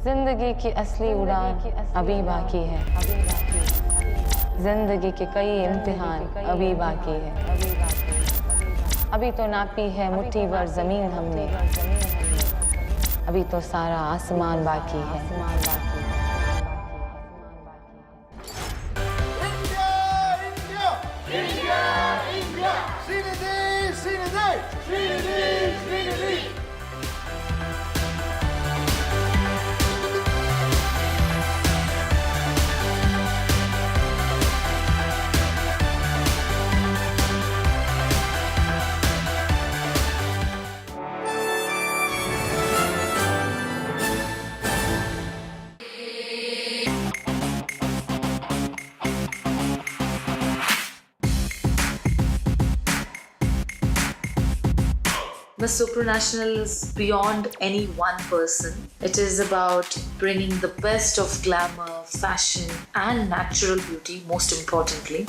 जिंदगी की असली उड़ान अभी बाकी है, जिंदगी के कई इम्तिहान अभी बाकी है। अभी तो नापी है मुट्ठी भर जमीन हमने, अभी तो सारा आसमान बाकी है। Miss Supranational is beyond any one person. It is about bringing the best of glamour, fashion, and natural beauty, most importantly.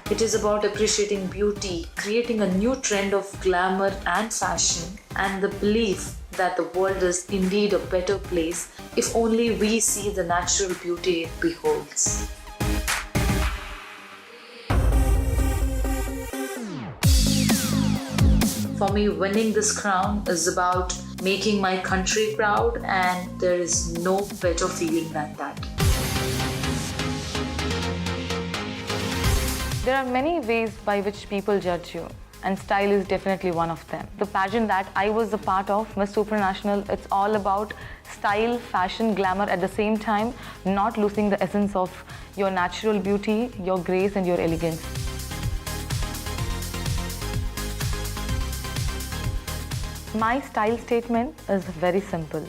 It is about appreciating beauty, creating a new trend of glamour and fashion, and the belief that the world is indeed a better place if only we see the natural beauty it beholds. For me, winning this crown is about making my country proud, and there is no better feeling than that. There are many ways by which people judge you, and style is definitely one of them. The pageant that I was a part of, Miss Supranational, it's all about style, fashion, glamour at the same time, not losing the essence of your natural beauty, your grace and your elegance. My style statement is very simple.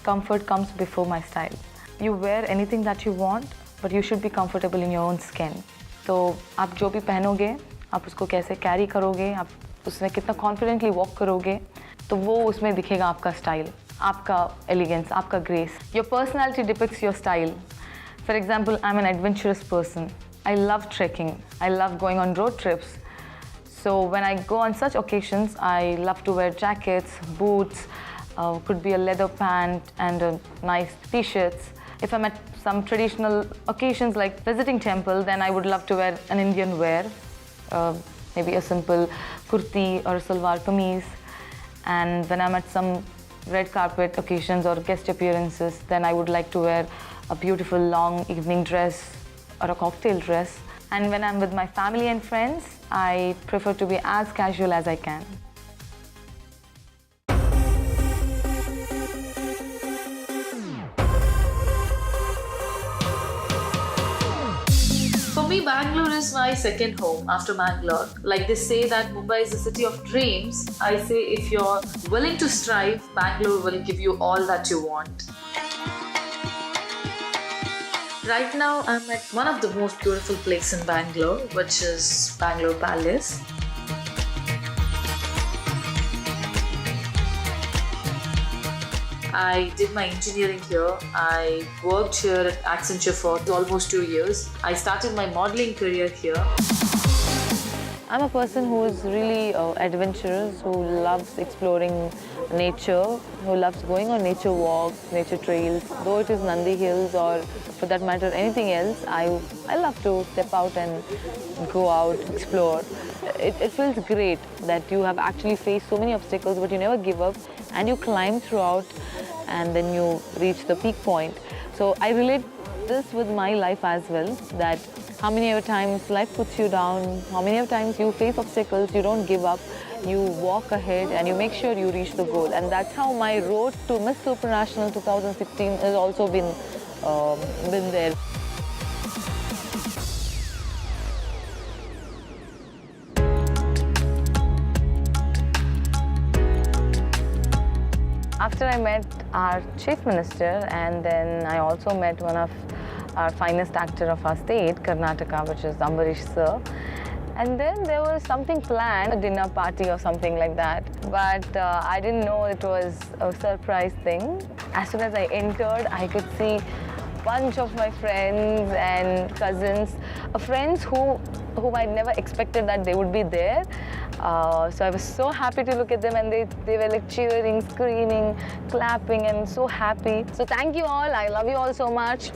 Comfort comes before my style. You wear anything that you want, but you should be comfortable in your own skin. तो आप जो भी पहनोगे, आप उसको कैसे carry करोगे, आप उसमें कितना कॉन्फिडेंटली वॉक करोगे, तो वो उसमें दिखेगा आपका स्टाइल, आपका एलिगेंस, आपका grace. Your personality depicts your style. For example, I'm an adventurous person. I love trekking. I love going on road trips. So when I go on such occasions, I love to wear jackets, boots, could be a leather pant and a nice t-shirts. If I'm at some traditional occasions like visiting temple, then I would love to wear an Indian wear, maybe a simple kurti or a salwar kameez. And when I'm at some red carpet occasions or guest appearances, then I would like to wear a beautiful long evening dress or a cocktail dress. And when I'm with my family and friends, I prefer to be as casual as I can. For me, Bangalore is my second home after Mangalore. Like they say that Mumbai is the city of dreams, I say if you're willing to strive, Bangalore will give you all that you want. Right now, I'm at one of the most beautiful places in Bangalore, which is Bangalore Palace. I did my engineering here. I worked here at Accenture for almost 2 years. I started my modeling career here. I'm a person who is really adventurous, who loves exploring nature, who loves going on nature walks, nature trails. Though it is Nandi Hills or for that matter anything else, I love to step out and go out, explore. It feels great that you have actually faced so many obstacles but you never give up and you climb throughout and then you reach the peak point. So I relate this with my life as well, that how many other times life puts you down, how many other times you face obstacles, you don't give up, you walk ahead and you make sure you reach the goal. And that's how my road to Miss Supranational 2016 has also been there. After I met our Chief Minister, and then I also met one of our finest actor of our state, Karnataka, which is Ambarish sir. And then there was something planned, a dinner party or something like that. But I didn't know it was a surprise thing. As soon as I entered, I could see a bunch of my friends and cousins, friends whom I never expected that they would be there. So I was so happy to look at them, and they were like cheering, screaming, clapping, and so happy. So thank you all. I love you all so much.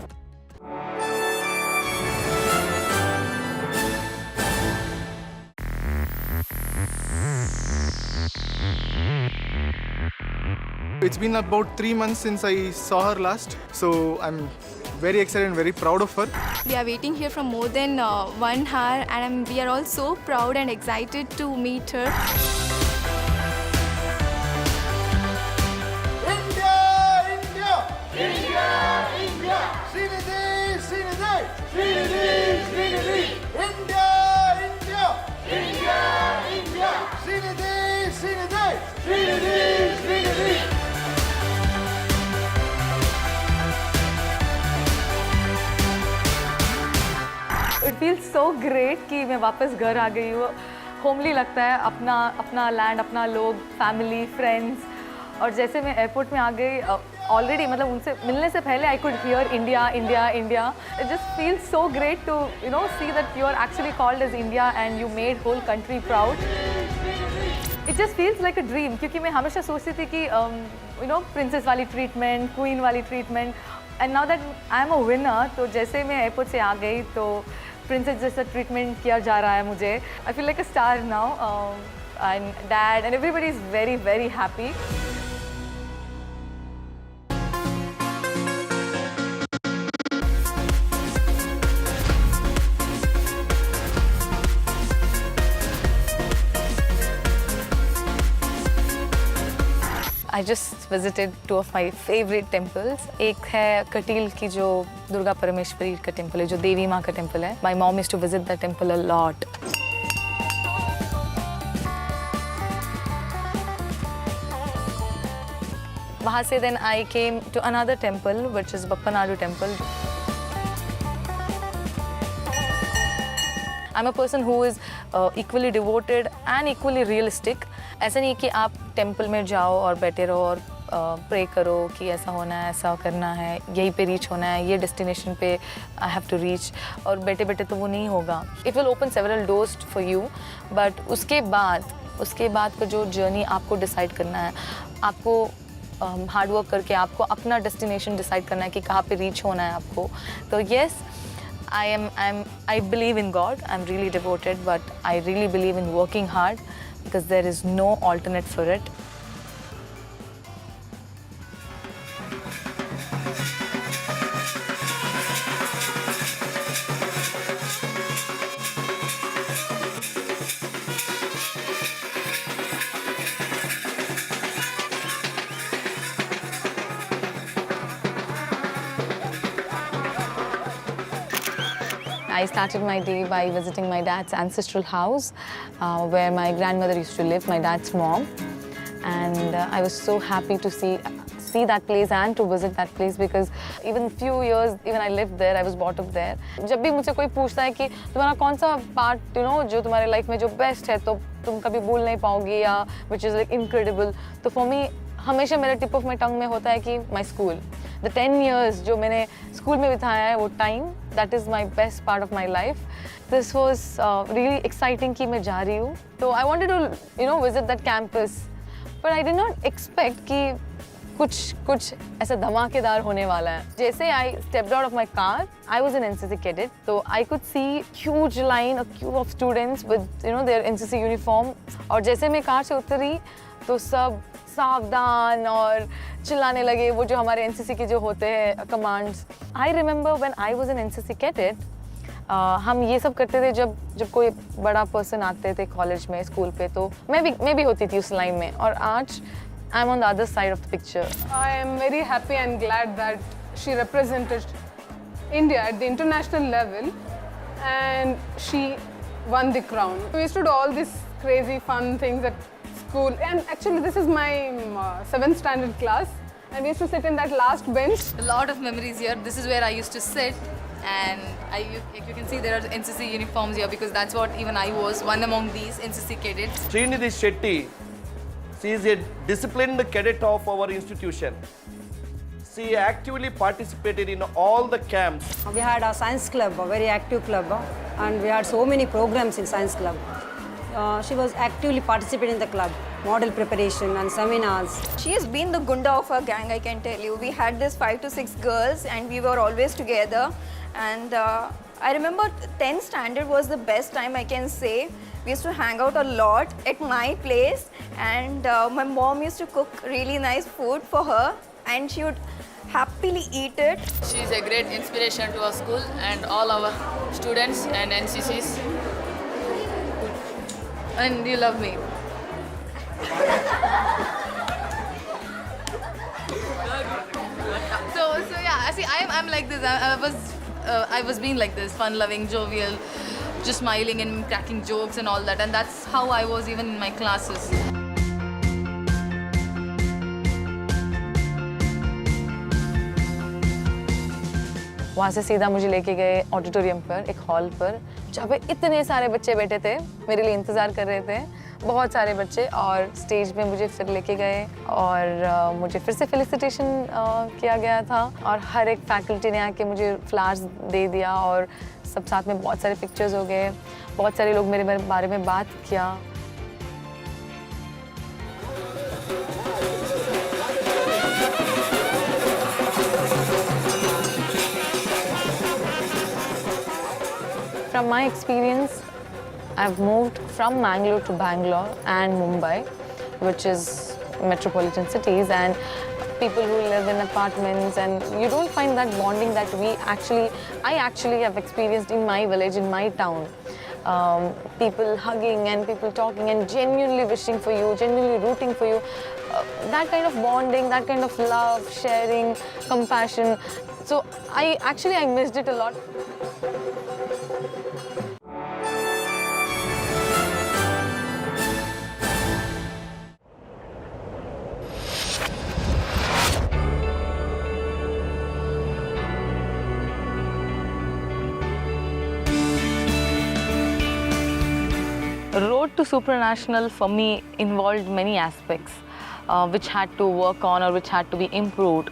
It's been about 3 months since I saw her last, so I'm very excited and very proud of her. We are waiting here for more than 1 hour, and we are all so proud and excited to meet her. India! India! India! India! Srinidhi! Srinidhi! Srinidhi! Srinidhi! India! India! India! India! Srinidhi! Srinidhi! Srinidhi! Srinidhi! It feels so great कि मैं वापस घर आ गई हूँ. Homely लगता है, अपना land, अपना लोग, फैमिली, फ्रेंड्स. और जैसे मैं एयरपोर्ट में आ गई, ऑलरेडी मतलब उनसे मिलने से पहले I could hear India India India. It just feels so great to see that you are actually called as India and you made whole country proud. It just feels like a dream, क्योंकि मैं हमेशा सोचती थी कि princess वाली treatment, queen वाली treatment. And now that I am a winner, तो जैसे मैं एयरपोर्ट से आ गई तो प्रिंसेस जैसा ट्रीटमेंट किया जा रहा है मुझे. I feel like a star now, and dad and everybody is very very happy. I just visited two of my favorite temples. एक है कटील की जो दुर्गा परमेश्वरी का टेम्पल है, जो देवी माँ का टेम्पल है. My mom used to visit that temple a lot. वहाँ से then I came to another temple which is Bappanadu temple. I'm a person who is equally devoted and equally realistic. ऐसा नहीं कि आप टेम्पल में जाओ और बैठे रहो और प्रे करो कि ऐसा होना है, ऐसा करना है, यहीं पे रीच होना है, ये डेस्टिनेशन पे आई हैव टू रीच, और बैठे बैठे तो वो नहीं होगा. It will open several doors for you, but उसके बाद का जो जर्नी आपको डिसाइड करना है, आपको हार्ड वर्क करके आपको अपना डेस्टिनेशन डिसाइड करना है कि कहाँ पे रीच होना है आपको. तो yes, I believe in God. I'm really devoted, but I really believe in working hard because there is no alternate for it. I started my day by visiting my dad's ancestral house, where my grandmother used to live, my dad's mom. And I was so happy to see that place and to visit that place because even few years, even I lived there, I was brought up there. जब भी मुझे कोई पूछता है कि तुम्हारा कौन सा पार्ट जो तुम्हारे लाइफ में जो बेस्ट है तो तुम कभी भूल नहीं पाओगी या which is like incredible, तो for me हमेशा मेरे टिप ऑफ माई टंग में होता है कि माई स्कूल. द 10 years जो मैंने स्कूल में बिताया है वो time, that is my best part of my life. This was really exciting कि मैं जा रही हूँ. तो I wanted to visit that campus, but I did not expect कि कुछ ऐसा धमाकेदार होने वाला है. जैसे I stepped out of my car, I was an NCC cadet, तो I could see huge line, a queue of students with their NCC uniform. और जैसे मैं कार से उतरी तो सब सावधान और चिल्लाने लगे, वो जो हमारे NCC के जो होते हैं commands. I remember when I was an NCC cadet, हम ये सब करते थे जब कोई बड़ा पर्सन आते थे कॉलेज में, स्कूल पे, तो मैं भी होती थी उस लाइन में. और आज I am on the other side of the picture. I am very happy and glad that she represented India at the international level and she won the crown. We used to do all these crazy fun things at school, and actually this is my 7th standard class, and we used to sit in that last bench. A lot of memories here. This is where I used to sit, and you can see there are NCC uniforms here because that's what even I was, one among these NCC cadets. Srinidhi Shetty, she is a disciplined cadet of our institution. She actively participated in all the camps. We had a science club, a very active club, and we had so many programs in science club. she was actively participating in the club, model preparation and seminars. She has been the gunda of our gang, I can tell you. We had this 5 to 6 girls and we were always together. And I remember 10th standard was the best time, I can say. We used to hang out a lot at my place, and my mom used to cook really nice food for her and she would happily eat it. She's a great inspiration to our school and all our students and NCCs. And you love me. So yeah, see, I'm like this. I was being like this, fun-loving, jovial, just smiling and cracking jokes and all that. And that's how I was even in my classes. वहाँ से सीधा मुझे लेके गए auditorium पर, एक hall पर, जहाँ पे इतने सारे बच्चे बैठे थे, मेरे लिए इंतज़ार कर रहे थे, बहुत सारे बच्चे, और स्टेज पे मुझे फिर लेके गए और मुझे फिर से फेलिसिटेशन किया गया था और हर एक फैकल्टी ने आके मुझे फ्लावर्स दे दिया और सब साथ में बहुत सारे पिक्चर्स हो गए, बहुत सारे लोग मेरे बारे में बात किया. From my experience, I've moved from Mangalore to Bangalore and Mumbai, which is metropolitan cities, and people who live in apartments, and you don't find that bonding that I actually have experienced in my village, in my town. People hugging and people talking and genuinely wishing for you, genuinely rooting for you. That kind of bonding, that kind of love, sharing, compassion. So I missed it a lot. Road to Supranational for me involved many aspects which had to work on or which had to be improved.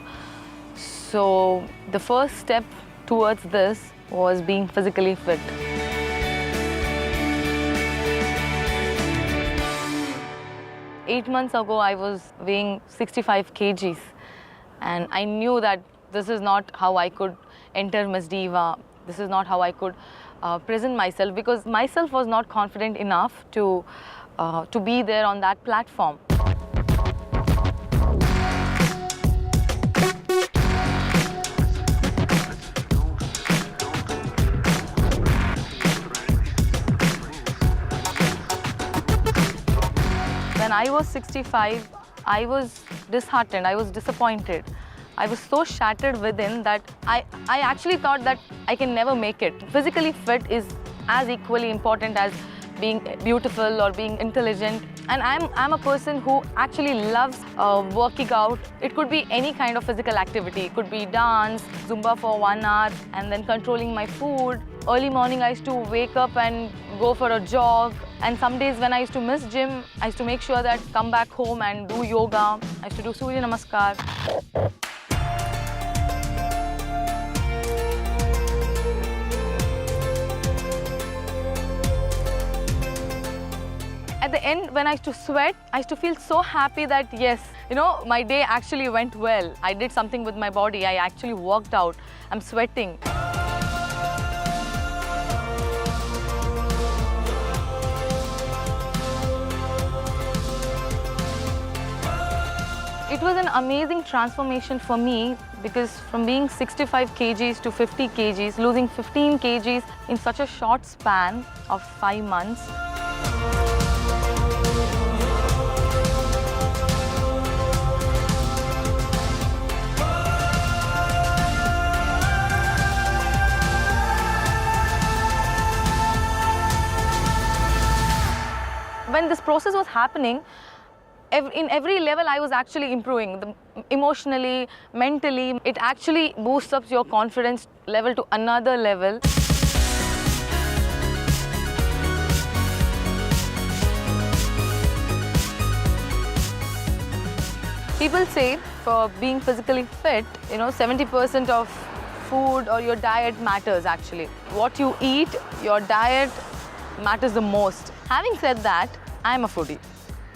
So the first step towards this was being physically fit. Eight months ago, I was weighing 65 kgs, and I knew that this is not how I could enter Miss Diva. This is not how I could present myself, because myself was not confident enough to be there on that platform. When I was 65, I was disheartened, I was disappointed. I was so shattered within that I actually thought that I can never make it. Physically fit is as equally important as being beautiful or being intelligent. And I'm a person who actually loves working out. It could be any kind of physical activity. It could be dance, Zumba for 1 hour, and then controlling my food. Early morning I used to wake up and go for a jog. And some days when I used to miss gym, I used to make sure that come back home and do yoga. I used to do Surya Namaskar. At the end, when I used to sweat, I used to feel so happy that yes, my day actually went well. I did something with my body. I actually worked out. I'm sweating. It was an amazing transformation for me, because from being 65 kgs to 50 kgs, losing 15 kgs in such a short span of 5 months. When this process was happening, in every level I was actually improving, emotionally, mentally. It actually boosts up your confidence level to another level. People say for being physically fit, 70% of food or your diet matters actually. What you eat, your diet matters the most. Having said that, I'm a foodie.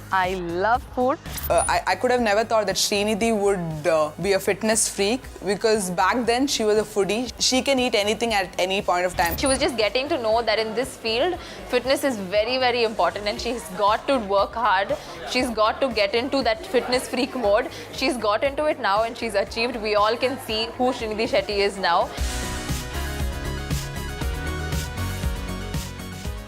I love food. I could have never thought that Srinidhi would be a fitness freak because back then she was a foodie. She can eat anything at any point of time. She was just getting to know that in this field, fitness is very, very important and she's got to work hard. She's got to get into that fitness freak mode. She's got into it now and she's achieved. We all can see who Srinidhi Shetty is now.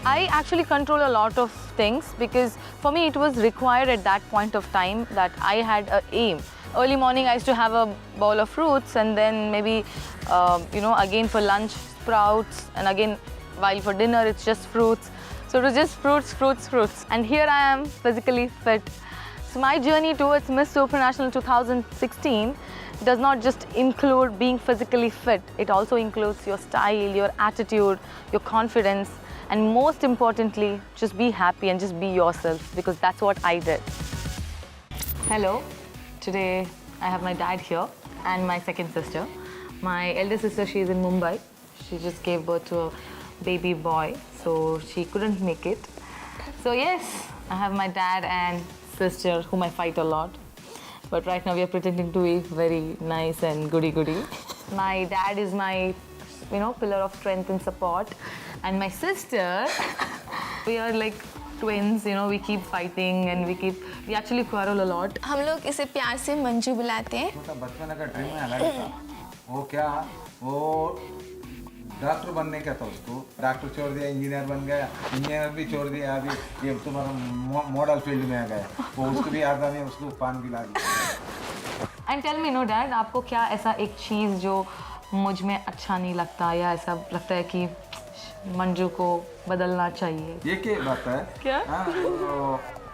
I actually control a lot of things because for me it was required at that point of time that I had an aim. Early morning I used to have a bowl of fruits and then maybe, again for lunch sprouts and again while for dinner it's just fruits. So it was just fruits, fruits, fruits. And here I am physically fit. So my journey towards Miss Supranational 2016 does not just include being physically fit. It also includes your style, your attitude, your confidence. And most importantly, just be happy and just be yourself because that's what I did. Hello, today I have my dad here and my second sister. My elder sister, she's in Mumbai. She just gave birth to a baby boy, so she couldn't make it. So yes, I have my dad and sister whom I fight a lot. But right now we are pretending to be very nice and goody-goody. My dad is my, pillar of strength and support. And my sister, we are like twins, we keep fighting and we actually quarrel a lot. हम लोग इसे प्यार से मंजू बुलाते हैं. बचपन का dream है अलग था. वो डॉक्टर बनने का था उसको. डॉक्टर छोड़ दिया, इंजीनियर बन गया. इंजीनियर भी छोड़ दिया, अभी ये तुम्हारा मॉडल फील्ड में आ गया. वो उसको भी आता नहीं, उसको पान पिला दिया. And tell me, Dad, आपको क्या ऐसा एक चीज़ जो मुझ में अच्छा नहीं लगता या ऐसा लगता है कि मंजू को बदलना चाहिए? ये क्या बात है? क्या?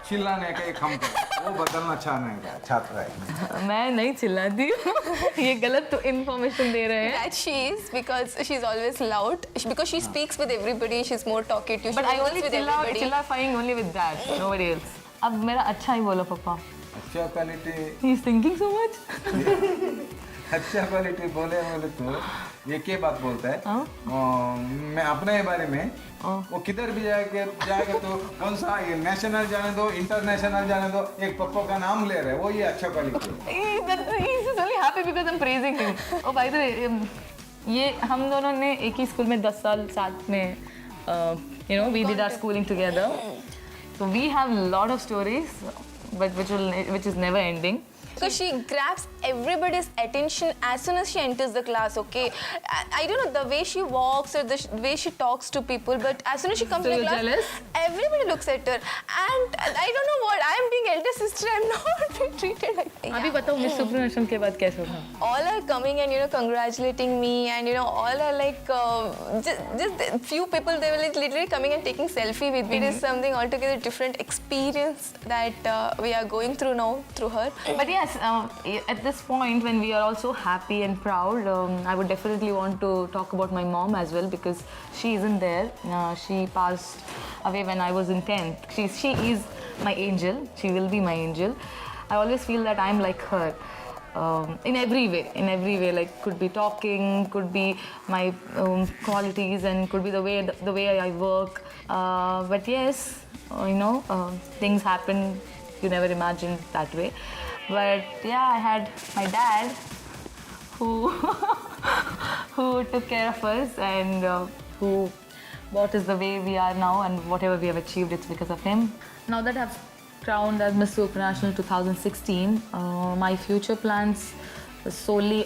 चिल्लाने का एक हम वो बदलना चाहता है. मैं नहीं चिल्लाती हूँ. ये गलत तो इन्फॉर्मेशन दे रहे हैं. That she is because she's always loud. Because she speaks with everybody. She's more talkative. But I only chillifying only with Dad, nobody else. अब मेरा अच्छा ही बोलो पापा. अच्छा quality. He's thinking so much. अच्छा क्वालिटी बोले तो ये क्या बात बोलता है? मैं अपने बारे में वो किधर भी जाएगा तो कौन सा ये नेशनल जाने दो, इंटरनेशनल जाने दो, एक पप्पो का नाम ले रहे हैं, वो ये अच्छा quality. He's only happy because I'm praising him. Oh, by the way, ये हम दोनों ने एक ही स्कूल में 10 साल साथ में, we did our schooling together. So we have a lot of stories, but which is never ending. Because she grabs everybody's attention as soon as she enters the class, okay? I don't know the way she walks or the way she talks to people, but as soon as she comes to the class, jealous? Everybody looks at her. And I don't know what, I'm being elder sister, I'm not being treated like that. अभी बताओ miss सुपरनेशनल के बाद कैसे था? All are coming and congratulating me, and all are like just few people, they were like literally coming and taking selfie with me. It is something altogether different experience that we are going through now through her. But yes, at this point when we are also happy and proud, I would definitely want to talk about my mom as well because she isn't there. She passed away when I was in 10th. She is my angel. She will be my angel. I always feel that I'm like her. In every way, like could be talking, could be my qualities, and could be the way I work. But yes, things happen you never imagined that way. But yeah, I had my dad who who took care of us and who brought us the way we are now, and whatever we have achieved, it's because of him. Now that I've crowned as Miss Supranational 2016, my future plans are solely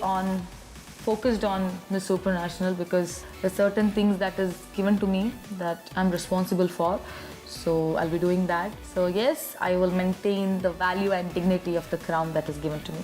focused on Miss Supranational because there's certain things that is given to me that I'm responsible for. So I'll be doing that. So yes, I will maintain the value and dignity of the crown that is given to me.